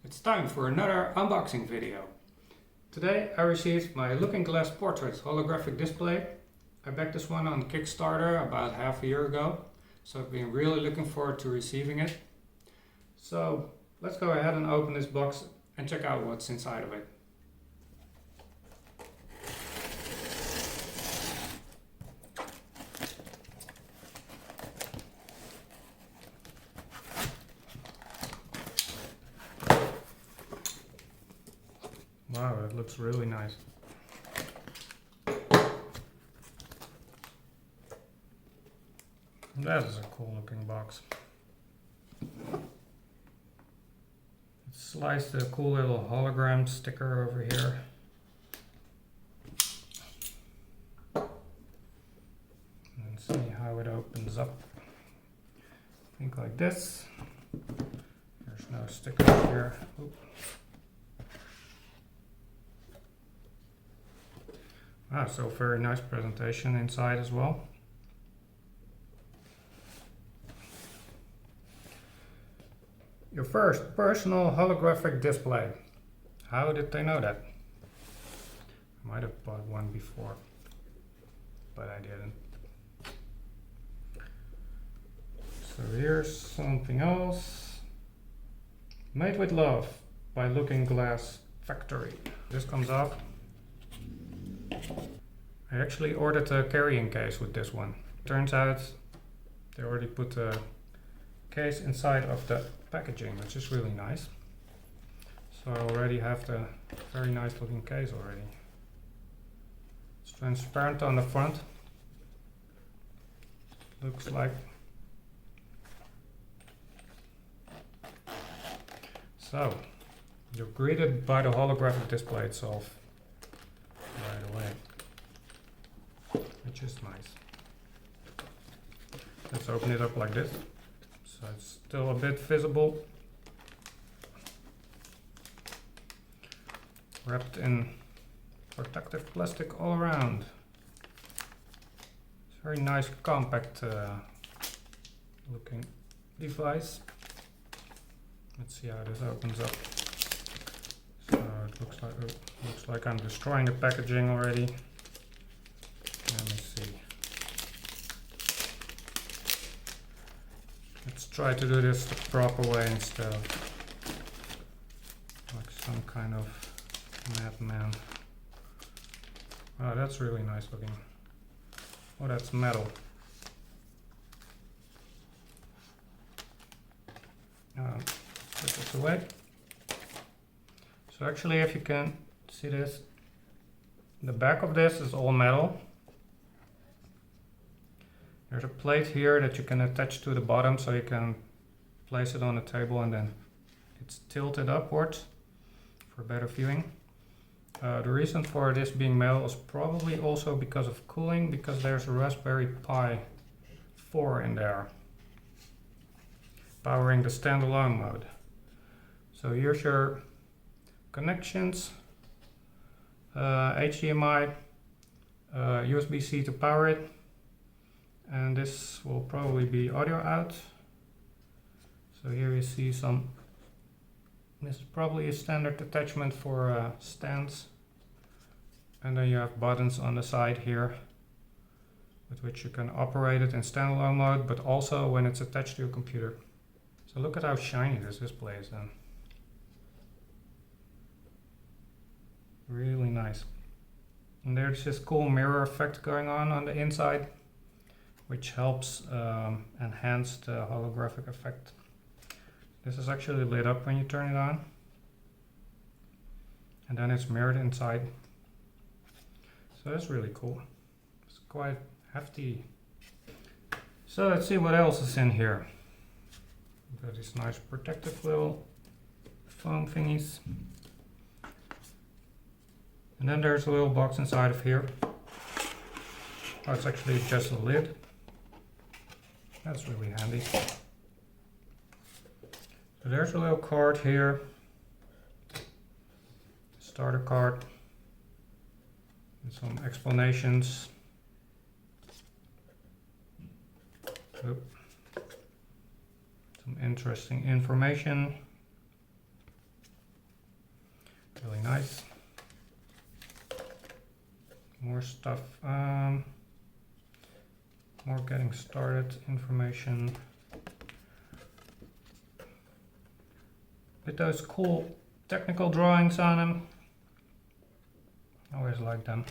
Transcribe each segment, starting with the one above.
It's time for another unboxing video. Today I received my Looking Glass Portrait holographic display. I backed this one on Kickstarter about half a year ago, so I've been really looking forward to receiving it. So let's go ahead and open this box and check out what's inside of it. Wow, it looks really nice. That is a cool looking box. It sliced a cool little hologram sticker over here. And see how it opens up. I think like this. There's no sticker here. Oop. So very nice presentation inside as well. Your first personal holographic display. How did they know that? I might have bought one before, but I didn't. So here's something else. Made with Love by Looking Glass Factory. This comes off. I actually ordered a carrying case with this one. Turns out they already put a case inside of the packaging, which is really nice. So I already have the very nice looking case already. It's transparent on the front. Looks like. So you're greeted by the holographic display itself right away, which is nice. Let's open it up like this, so it's still a bit visible. Wrapped in protective plastic all around. It's a very nice compact looking device. Let's see how this opens up. So it looks like I'm destroying the packaging already. Let me see. Let's try to do this the proper way instead of like some kind of madman. Oh, that's really nice looking. Oh, that's metal. Put this away. So actually, if you can see this, the back of this is all metal. There's a plate here that you can attach to the bottom so you can place it on the table and then it's tilted upwards for better viewing. The reason for this being metal is probably also because of cooling, because there's a Raspberry Pi 4 in there powering the standalone mode. So here's your connections, HDMI, USB-C to power it, and this will probably be audio out. So here you see some, this is probably a standard attachment for stands, and then you have buttons on the side here with which you can operate it in standalone mode, but also when it's attached to your computer. So look at how shiny this display is then. Really nice. And there's this cool mirror effect going on the inside, which helps enhance the holographic effect. This is actually lit up when you turn it on, and then it's mirrored inside. So that's really cool. It's quite hefty. So let's see what else is in here. We've got these nice protective little foam thingies. And then there's a little box inside of here. Oh, it's actually just a lid. That's really handy. So there's a little card here. Starter card. And some explanations. Oop. Some interesting information. stuff. More getting started information. With those cool technical drawings on them. I always like them.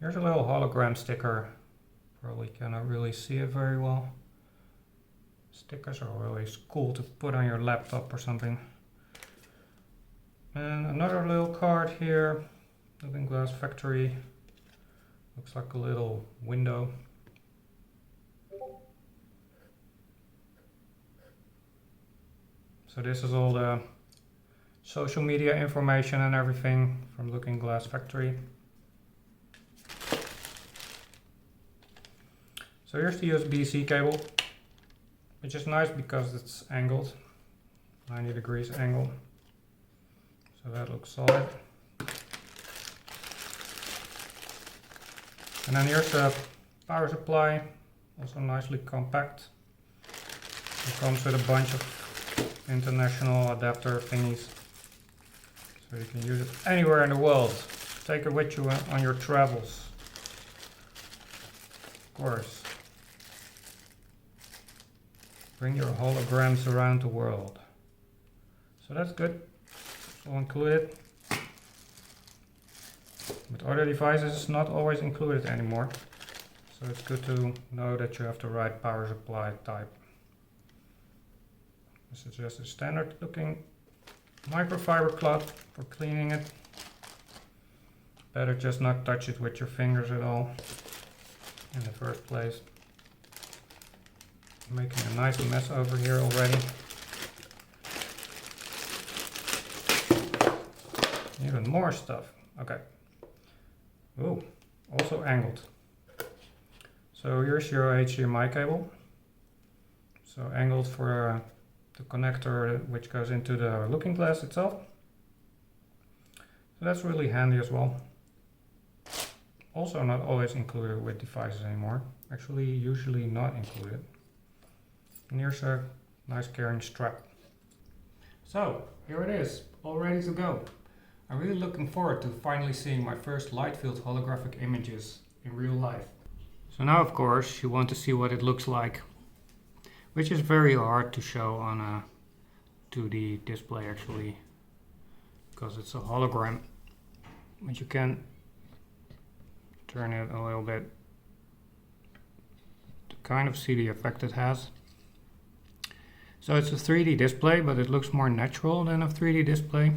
Here's a little hologram sticker. Probably cannot really see it very well. Stickers are always cool to put on your laptop or something. And another little card here. Looking Glass Factory. Looks like a little window. So this is all the social media information and everything from Looking Glass Factory. So here's the USB-C cable, which is nice because it's angled, 90 degrees angle. So that looks solid. And then here's the power supply, also nicely compact. It comes with a bunch of international adapter thingies, so you can use it anywhere in the world. Take it with you on your travels, of course. Bring your holograms around the world. So that's good. It's all included. With other devices it's not always included anymore. So it's good to know that you have the right power supply type. This is just a standard looking microfiber cloth for cleaning it. Better just not touch it with your fingers at all in the first place. I'm making a nice mess over here already. Even more stuff. Okay. Ooh, also angled. So here's your HDMI cable. So angled for the connector which goes into the looking glass itself. So that's really handy as well. Also not always included with devices anymore. Actually usually not included. And here's a nice carrying strap. So here it is, all ready to go. I'm really looking forward to finally seeing my first light-filled holographic images in real life. So now of course you want to see what it looks like, which is very hard to show on a 2D display actually, because it's a hologram. But you can turn it a little bit to kind of see the effect it has. So it's a 3D display, but it looks more natural than a 3D display.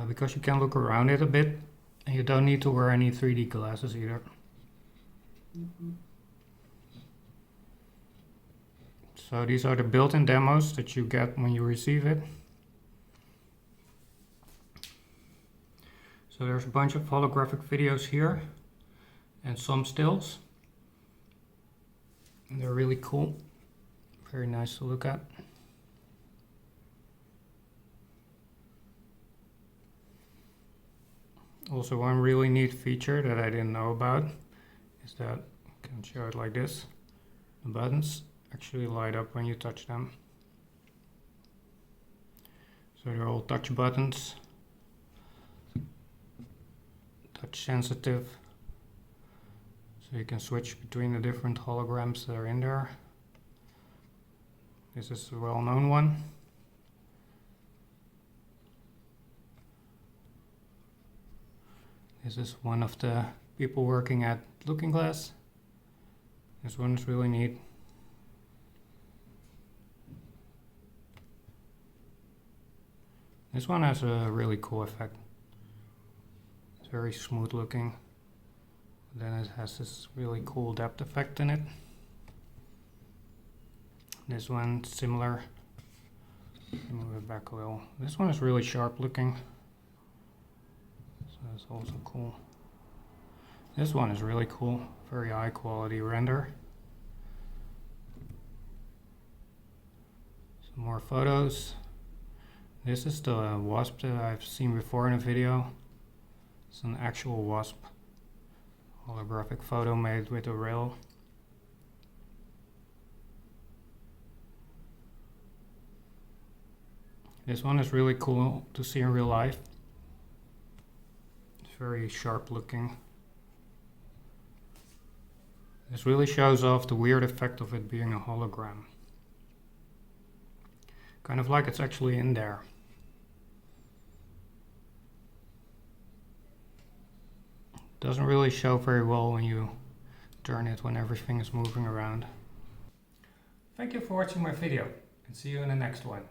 Because you can look around it a bit, and you don't need to wear any 3D glasses either. So these are the built-in demos that you get when you receive it. So there's a bunch of holographic videos here, and some stills. And they're really cool, very nice to look at. Also one really neat feature that I didn't know about is that I can show it like this. The buttons actually light up when you touch them. So they're all touch buttons. Touch sensitive. So you can switch between the different holograms that are in there. This is a well-known one. This is one of the people working at Looking Glass. This one is really neat. This one has a really cool effect. It's very smooth looking. Then it has this really cool depth effect in it. This one similar. Move it back a little. This one is really sharp looking. That's also cool. This one is really cool, very high quality render. Some more photos. This is the wasp that I've seen before in a video. It's an actual wasp. Holographic photo made with a rail. This one is really cool to see in real life. very sharp looking. This really shows off the weird effect of it being a hologram. Kind of like it's actually in there. Doesn't really show very well when you turn it when everything is moving around. Thank you for watching my video and see you in the next one.